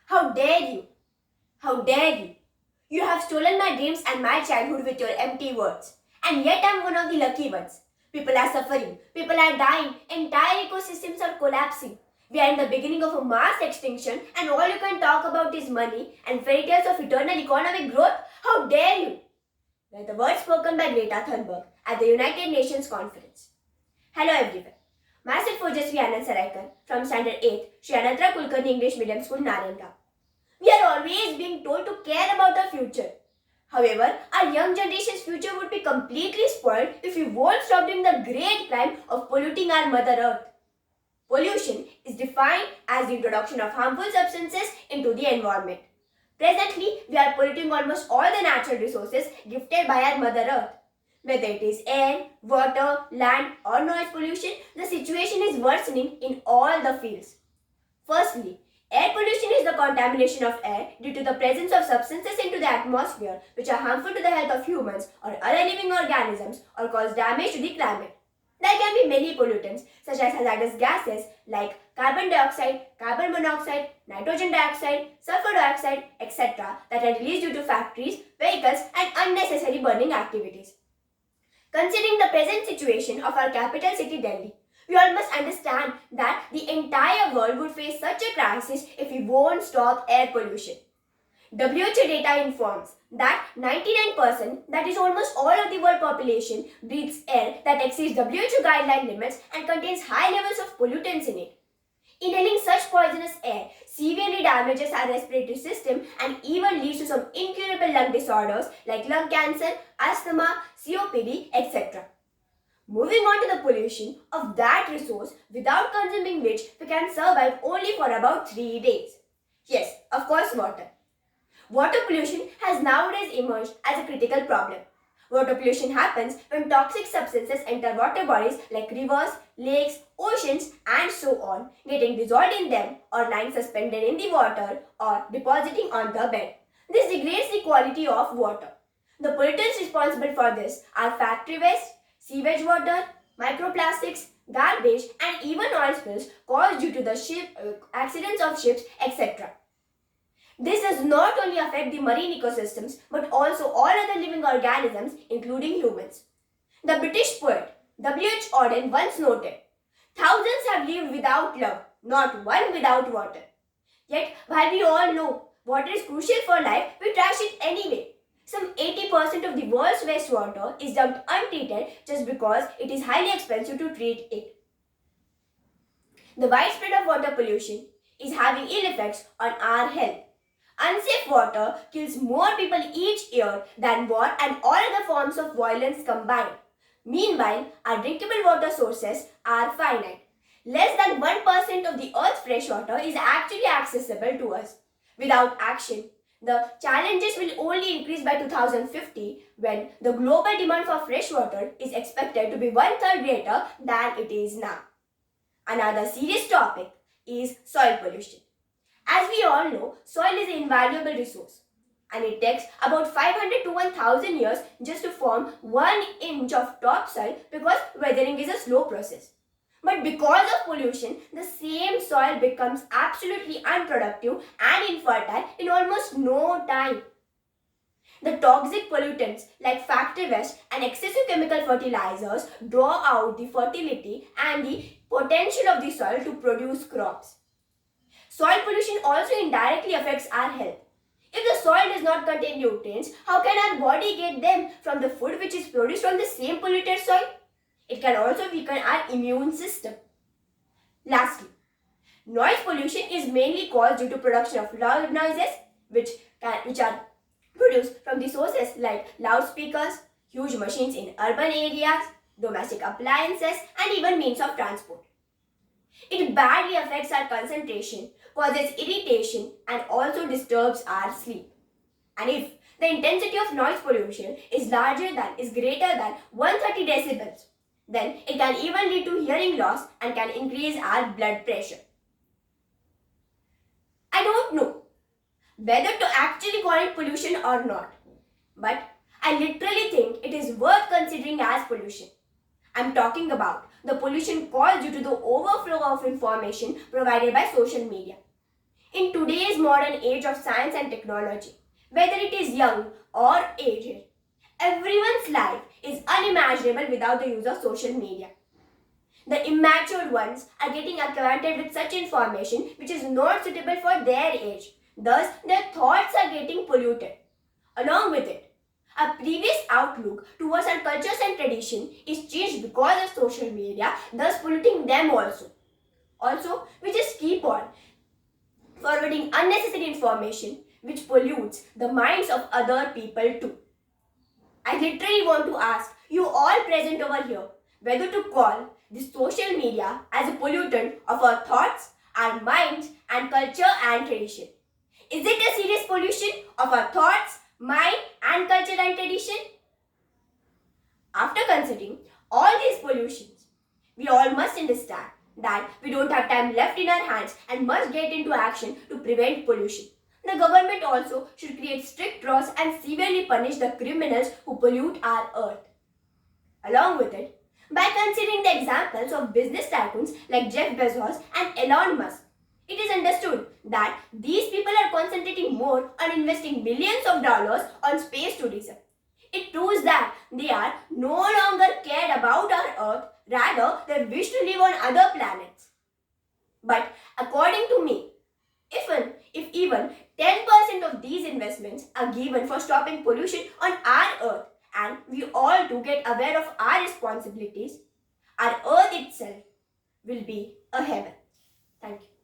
How dare you? How dare you? You have stolen my dreams and my childhood with your empty words. And yet I'm one of the lucky ones. People are suffering, people are dying, entire ecosystems are collapsing. We are in the beginning of a mass extinction and all you can talk about is money and fairy tales of eternal economic growth? How dare you? Were the words spoken by Greta Thunberg at the United Nations Conference. Hello everyone. Myself Ojuswi Anand Saraikar from Standard 8, Sri Anandra Kulkarni English Medium School, Naranga. We are always being told to care about our future. However, our young generation's future would be completely spoiled if we won't stop doing the great crime of polluting our Mother Earth. Pollution is defined as the introduction of harmful substances into the environment. Presently, we are polluting almost all the natural resources gifted by our Mother Earth. Whether it is air, water, land or noise pollution, the situation is worsening in all the fields. Firstly, air pollution is the contamination of air due to the presence of substances into the atmosphere which are harmful to the health of humans or other living organisms or cause damage to the climate. There can be many pollutants such as hazardous gases like carbon dioxide, carbon monoxide, nitrogen dioxide, sulfur dioxide, etc. that are released due to factories, vehicles and unnecessary burning activities. Considering the present situation of our capital city Delhi, we all must understand that the entire world would face such a crisis if we won't stop air pollution. WHO data informs that 99%, that is almost all of the world population, breathes air that exceeds WHO guideline limits and contains high levels of pollutants in it. Inhaling such poisonous air severely damages our respiratory system and even leads to some incurable lung disorders like lung cancer, asthma, COPD, etc. Moving on to the pollution of that resource without consuming which we can survive only for about 3 days. Yes, of course, water. Water pollution has nowadays emerged as a critical problem. Water pollution happens when toxic substances enter water bodies like rivers, lakes, oceans and so on, getting dissolved in them or lying suspended in the water or depositing on the bed. This degrades the quality of water. The pollutants responsible for this are factory waste, sewage water, microplastics, garbage and even oil spills caused due to the accidents of ships, etc. This does not only affect the marine ecosystems but also all other living organisms including humans. The British poet W.H. Auden once noted, "Thousands have lived without love, not one without water." Yet, while we all know water is crucial for life, we trash it anyway. Some 80% of the world's wastewater is dumped untreated just because it is highly expensive to treat it. The widespread of water pollution is having ill effects on our health. Unsafe water kills more people each year than war and all other forms of violence combined. Meanwhile, our drinkable water sources are finite. Less than 1% of the Earth's fresh water is actually accessible to us. Without action, the challenges will only increase by 2050 when the global demand for fresh water is expected to be 1/3 greater than it is now. Another serious topic is soil pollution. As we all know, soil is an invaluable resource and it takes about 500 to 1000 years just to form 1 inch of topsoil because weathering is a slow process. But because of pollution, the same soil becomes absolutely unproductive and infertile in almost no time. The toxic pollutants like factory waste and excessive chemical fertilizers draw out the fertility and the potential of the soil to produce crops. Soil pollution also indirectly affects our health. If the soil does not contain nutrients, how can our body get them from the food which is produced from the same polluted soil? It can also weaken our immune system. Lastly, noise pollution is mainly caused due to production of loud noises which are produced from the sources like loudspeakers, huge machines in urban areas, domestic appliances and even means of transport. It badly affects our concentration, causes irritation and also disturbs our sleep. And if the intensity of noise pollution is greater than 130 decibels, then it can even lead to hearing loss and can increase our blood pressure. I don't know whether to actually call it pollution or not, but I literally think it is worth considering as pollution. I'm talking about the pollution caused due to the overflow of information provided by social media. In today's modern age of science and technology, whether it is young or aged, everyone's life is unimaginable without the use of social media. The immature ones are getting acquainted with such information which is not suitable for their age. Thus, their thoughts are getting polluted. Along with it, our previous outlook towards our cultures and tradition is changed because of social media, thus polluting them also. Also, we just keep on forwarding unnecessary information which pollutes the minds of other people too. I literally want to ask you all present over here whether to call this social media as a pollutant of our thoughts, our minds, and culture and tradition. Is it a serious pollution of our thoughts, mind, and culture and tradition? After considering all these pollutions, we all must understand that we don't have time left in our hands and must get into action to prevent pollution. The government also should create strict laws and severely punish the criminals who pollute our earth. Along with it, by considering the examples of business tycoons like Jeff Bezos and Elon Musk, it is understood that these people are concentrating more on investing billions of dollars on space tourism. It proves that they are no longer cared about our earth, rather they wish to live on other planets. But according to me, if even 10% of these investments are given for stopping pollution on our earth and we all do get aware of our responsibilities, our earth itself will be a heaven. Thank you.